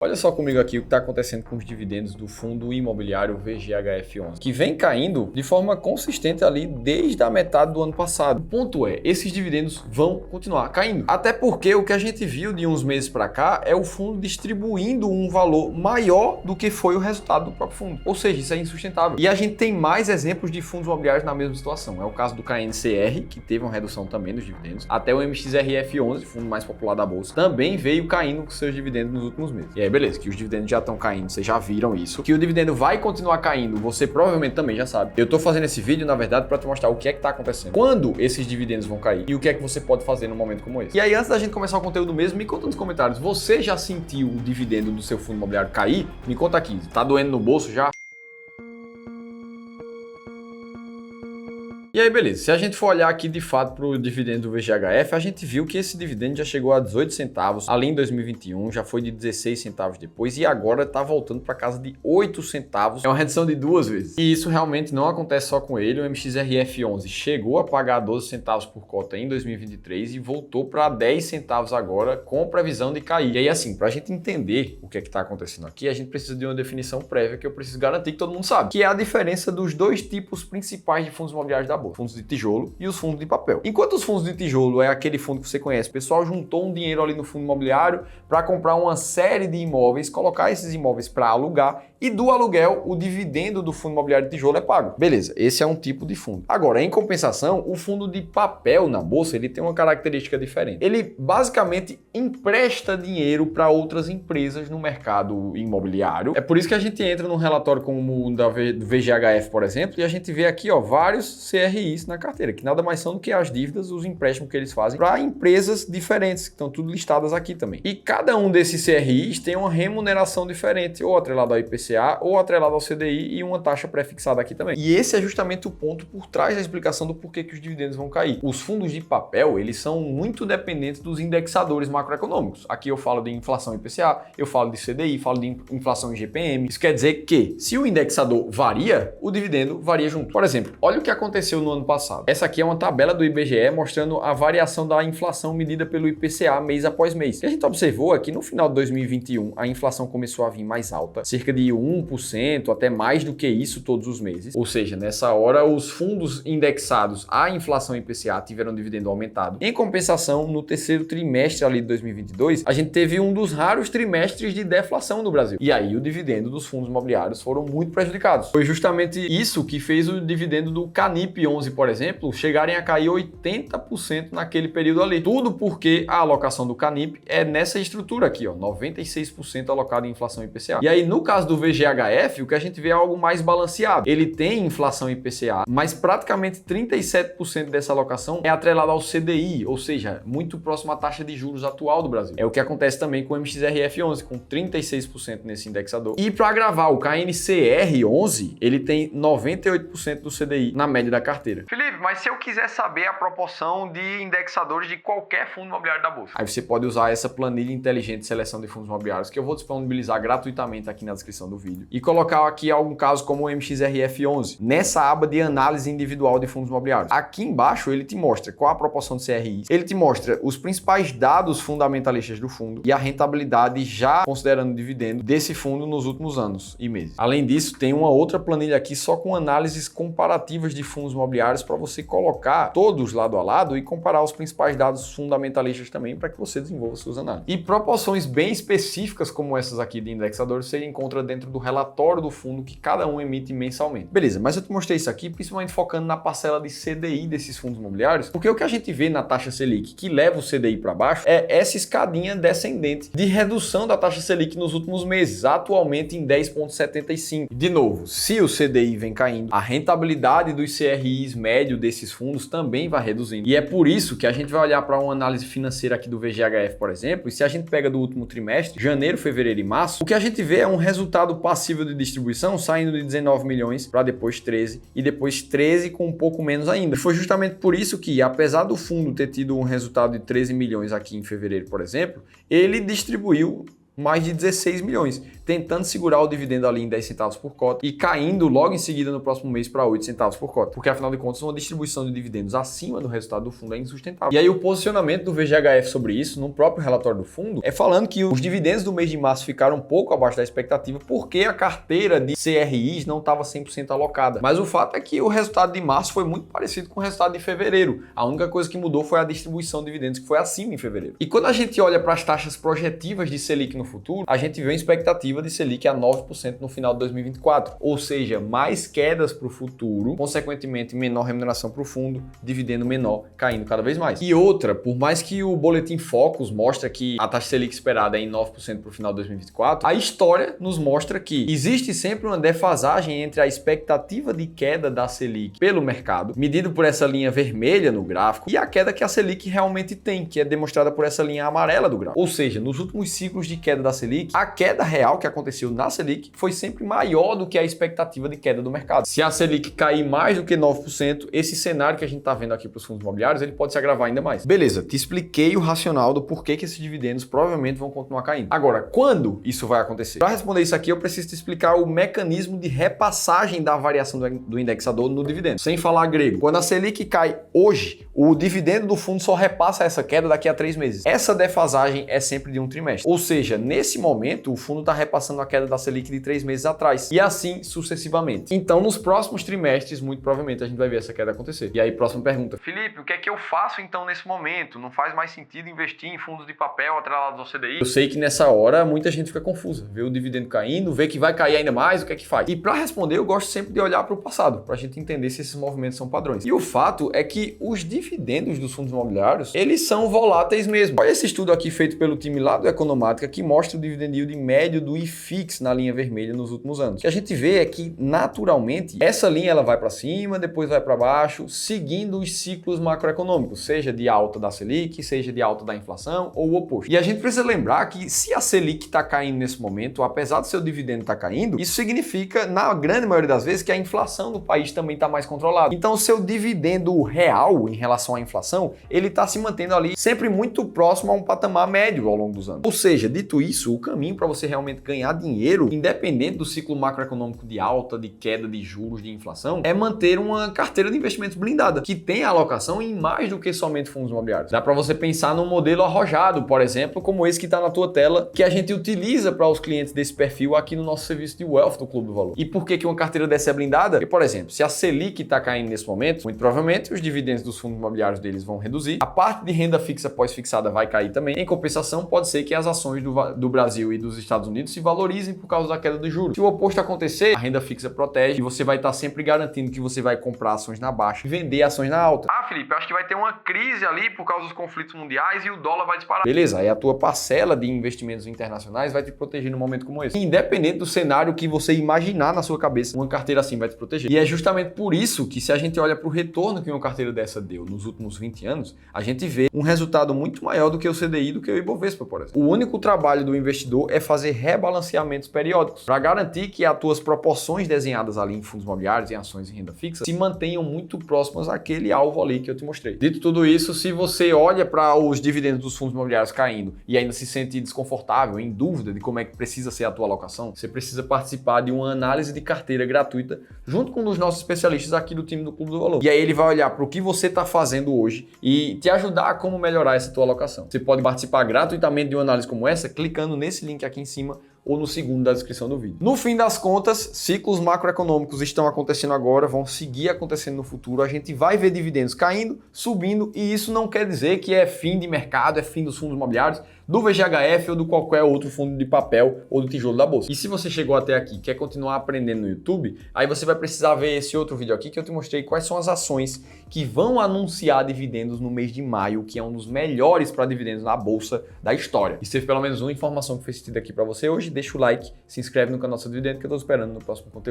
Olha só comigo aqui o que está acontecendo com os dividendos do fundo imobiliário VGHF11, que vem caindo de forma consistente ali desde a metade do ano passado. O ponto é, esses dividendos vão continuar caindo. Até porque o que a gente viu de uns meses para cá é o fundo distribuindo um valor maior do que foi o resultado do próprio fundo. Ou seja, isso é insustentável. E a gente tem mais exemplos de fundos imobiliários na mesma situação. É o caso do KNCR, que teve uma redução também dos dividendos. Até o MXRF11, fundo mais popular da bolsa, também veio caindo com seus dividendos nos últimos meses. E aí, beleza, que os dividendos já estão caindo, vocês já viram isso. Que o dividendo vai continuar caindo, você provavelmente também já sabe. Eu tô fazendo esse vídeo, na verdade, para te mostrar o que é que tá acontecendo, quando esses dividendos vão cair e o que é que você pode fazer num momento como esse. E aí, antes da gente começar o conteúdo mesmo, me conta nos comentários, você já sentiu o dividendo do seu fundo imobiliário cair? Me conta aqui, tá doendo no bolso já? E aí, beleza, se a gente for olhar aqui de fato para o dividendo do VGHF, a gente viu que esse dividendo já chegou a 18 centavos ali em 2021, já foi de 16 centavos depois e agora está voltando para casa de 8 centavos. É uma redução de 2 vezes. E isso realmente não acontece só com ele. O MXRF11 chegou a pagar 12 centavos por cota em 2023 e voltou para 10 centavos agora com previsão de cair. E aí, assim, para a gente entender o que é que está acontecendo aqui, a gente precisa de uma definição prévia que eu preciso garantir que todo mundo sabe, que é a diferença dos dois tipos principais de fundos imobiliários da bolsa, fundos de tijolo e os fundos de papel. Enquanto os fundos de tijolo é aquele fundo que você conhece, o pessoal juntou um dinheiro ali no fundo imobiliário para comprar uma série de imóveis, colocar esses imóveis para alugar e do aluguel o dividendo do fundo imobiliário de tijolo é pago. Beleza, esse é um tipo de fundo. Agora, em compensação, o fundo de papel na bolsa, ele tem uma característica diferente. Ele basicamente empresta dinheiro para outras empresas no mercado imobiliário. É por isso que a gente entra num relatório como o do VGHF, por exemplo, e a gente vê aqui, ó, vários CRIs na carteira, que nada mais são do que as dívidas, os empréstimos que eles fazem para empresas diferentes, que estão tudo listadas aqui também. E cada um desses CRIs tem uma remuneração diferente, ou atrelado ao IPCA, ou atrelado ao CDI e uma taxa pré-fixada aqui também. E esse é justamente o ponto por trás da explicação do porquê que os dividendos vão cair. Os fundos de papel, eles são muito dependentes dos indexadores macroeconômicos. Aqui eu falo de inflação IPCA, eu falo de CDI, falo de inflação IGPM. Isso quer dizer que, se o indexador varia, o dividendo varia junto. Por exemplo, olha o que aconteceu no ano passado. Essa aqui é uma tabela do IBGE mostrando a variação da inflação medida pelo IPCA mês após mês. O que a gente observou é que no final de 2021 a inflação começou a vir mais alta, cerca de 1%, até mais do que isso todos os meses. Ou seja, nessa hora os fundos indexados à inflação IPCA tiveram dividendo aumentado. Em compensação, no terceiro trimestre ali de 2022, a gente teve um dos raros trimestres de deflação no Brasil. E aí o dividendo dos fundos imobiliários foram muito prejudicados. Foi justamente isso que fez o dividendo do Canip 11, por exemplo, chegarem a cair 80% naquele período ali. Tudo porque a alocação do Canip é nessa estrutura aqui, ó, 96% alocado em inflação IPCA. E aí, no caso do VGHF, o que a gente vê é algo mais balanceado. Ele tem inflação IPCA, mas praticamente 37% dessa alocação é atrelada ao CDI, ou seja, muito próximo à taxa de juros atual do Brasil. É o que acontece também com o MXRF11, com 36% nesse indexador. E para agravar, o KNCR11, ele tem 98% do CDI na média da carteira. Felipe, mas se eu quiser saber a proporção de indexadores de qualquer fundo imobiliário da bolsa? Aí você pode usar essa planilha inteligente de seleção de fundos imobiliários que eu vou disponibilizar gratuitamente aqui na descrição do vídeo e colocar aqui algum caso como o MXRF11 nessa aba de análise individual de fundos imobiliários. Aqui embaixo ele te mostra qual a proporção de CRIs, ele te mostra os principais dados fundamentalistas do fundo e a rentabilidade já considerando dividendo desse fundo nos últimos anos e meses. Além disso, tem uma outra planilha aqui só com análises comparativas de fundos imobiliários para você colocar todos lado a lado e comparar os principais dados fundamentalistas também para que você desenvolva suas análises. E proporções bem específicas como essas aqui de indexadores você encontra dentro do relatório do fundo que cada um emite mensalmente. Beleza, mas eu te mostrei isso aqui principalmente focando na parcela de CDI desses fundos imobiliários, porque o que a gente vê na taxa Selic que leva o CDI para baixo é essa escadinha descendente de redução da taxa Selic nos últimos meses, atualmente em 10,75. De novo, se o CDI vem caindo, a rentabilidade dos CRIs médio desses fundos também vai reduzindo. E é por isso que a gente vai olhar para uma análise financeira aqui do VGHF, por exemplo, e se a gente pega do último trimestre, janeiro, fevereiro e março, o que a gente vê é um resultado passível de distribuição saindo de 19 milhões para depois 13 e depois 13 com um pouco menos ainda. E foi justamente por isso que, apesar do fundo ter tido um resultado de 13 milhões aqui em fevereiro, por exemplo, ele distribuiu mais de 16 milhões, tentando segurar o dividendo ali em 10 centavos por cota e caindo logo em seguida no próximo mês para 8 centavos por cota, porque afinal de contas uma distribuição de dividendos acima do resultado do fundo é insustentável. E aí o posicionamento do VGHF sobre isso, no próprio relatório do fundo, é falando que os dividendos do mês de março ficaram um pouco abaixo da expectativa porque a carteira de CRIs não estava 100% alocada. Mas o fato é que o resultado de março foi muito parecido com o resultado de fevereiro. A única coisa que mudou foi a distribuição de dividendos, que foi acima em fevereiro. E quando a gente olha para as taxas projetivas de Selic no futuro, a gente vê uma expectativa de Selic a 9% no final de 2024. Ou seja, mais quedas para o futuro, consequentemente menor remuneração para o fundo, dividendo menor, caindo cada vez mais. E outra, por mais que o Boletim Focus mostra que a taxa Selic esperada é em 9% para o final de 2024, a história nos mostra que existe sempre uma defasagem entre a expectativa de queda da Selic pelo mercado, medido por essa linha vermelha no gráfico, e a queda que a Selic realmente tem, que é demonstrada por essa linha amarela do gráfico. Ou seja, nos últimos ciclos de queda da Selic, a queda real que aconteceu na Selic foi sempre maior do que a expectativa de queda do mercado. Se a Selic cair mais do que 9%, esse cenário que a gente está vendo aqui para os fundos imobiliários, ele pode se agravar ainda mais. Beleza, te expliquei o racional do porquê que esses dividendos provavelmente vão continuar caindo. Agora, quando isso vai acontecer? Para responder isso aqui, eu preciso te explicar o mecanismo de repassagem da variação do indexador no dividendo. Sem falar grego. Quando a Selic cai hoje, o dividendo do fundo só repassa essa queda daqui a 3 meses. Essa defasagem é sempre de um trimestre. Ou seja, nesse momento, o fundo está repassando a queda da Selic de 3 meses atrás. E assim sucessivamente. Então, nos próximos trimestres, muito provavelmente, a gente vai ver essa queda acontecer. E aí, próxima pergunta. Felipe, o que é que eu faço então nesse momento? Não faz mais sentido investir em fundos de papel atrelados ao CDI? Eu sei que nessa hora muita gente fica confusa. Vê o dividendo caindo, vê que vai cair ainda mais, o que é que faz? E para responder, eu gosto sempre de olhar para o passado, para a gente entender se esses movimentos são padrões. E o fato é que os dividendos dos fundos imobiliários, eles são voláteis mesmo. Olha esse estudo aqui feito pelo time lá do Economática que mostra o dividend yield médio do IFIX na linha vermelha nos últimos anos. O que a gente vê é que, naturalmente, essa linha ela vai para cima, depois vai para baixo, seguindo os ciclos macroeconômicos, seja de alta da Selic, seja de alta da inflação ou o oposto. E a gente precisa lembrar que se a Selic está caindo nesse momento, apesar do seu dividendo estar caindo, isso significa, na grande maioria das vezes, que a inflação do país também está mais controlada. Então, o seu dividendo real em relação à inflação, ele está se mantendo ali sempre muito próximo a um patamar médio ao longo dos anos. Ou seja, dito isso, o caminho para você realmente ganhar dinheiro, independente do ciclo macroeconômico de alta, de queda de juros, de inflação, é manter uma carteira de investimentos blindada, que tem alocação em mais do que somente fundos imobiliários. Dá para você pensar num modelo arrojado, por exemplo, como esse que está na tua tela, que a gente utiliza para os clientes desse perfil aqui no nosso serviço de Wealth do Clube do Valor. E por que uma carteira dessa é blindada? Porque, por exemplo, se a Selic está caindo nesse momento, muito provavelmente os dividendos dos fundos imobiliários deles vão reduzir, a parte de renda fixa pós-fixada vai cair também. Em compensação, pode ser que as ações do Brasil e dos Estados Unidos se valorizem por causa da queda dos juros. Se o oposto acontecer, a renda fixa protege e você vai estar sempre garantindo que você vai comprar ações na baixa e vender ações na alta. Ah, Felipe, eu acho que vai ter uma crise ali por causa dos conflitos mundiais e o dólar vai disparar. Beleza, aí a tua parcela de investimentos internacionais vai te proteger num momento como esse. Independente do cenário que você imaginar na sua cabeça, uma carteira assim vai te proteger. E é justamente por isso que, se a gente olha para o retorno que uma carteira dessa deu nos últimos 20 anos, a gente vê um resultado muito maior do que o CDI, do que o Ibovespa, por exemplo. O único trabalho do investidor é fazer rebalanceamentos periódicos para garantir que as tuas proporções desenhadas ali em fundos imobiliários, em ações e renda fixa, se mantenham muito próximas àquele alvo ali que eu te mostrei. Dito tudo isso, se você olha para os dividendos dos fundos imobiliários caindo e ainda se sente desconfortável, em dúvida de como é que precisa ser a tua alocação, você precisa participar de uma análise de carteira gratuita junto com um dos nossos especialistas aqui do time do Clube do Valor. E aí ele vai olhar para o que você está fazendo hoje e te ajudar a como melhorar essa tua alocação. Você pode participar gratuitamente de uma análise como essa clicando nesse link aqui em cima ou no segundo da descrição do vídeo. No fim das contas, ciclos macroeconômicos estão acontecendo agora, vão seguir acontecendo no futuro, a gente vai ver dividendos caindo, subindo, e isso não quer dizer que é fim de mercado, é fim dos fundos imobiliários, do VGHF ou do qualquer outro fundo de papel ou do tijolo da bolsa. E se você chegou até aqui e quer continuar aprendendo no YouTube, aí você vai precisar ver esse outro vídeo aqui que eu te mostrei quais são as ações que vão anunciar dividendos no mês de maio, que é um dos melhores para dividendos na bolsa da história. E se teve pelo menos uma informação que fez sentido aqui para você hoje, deixa o like, se inscreve no canal do Dividendo, que eu estou esperando no próximo conteúdo.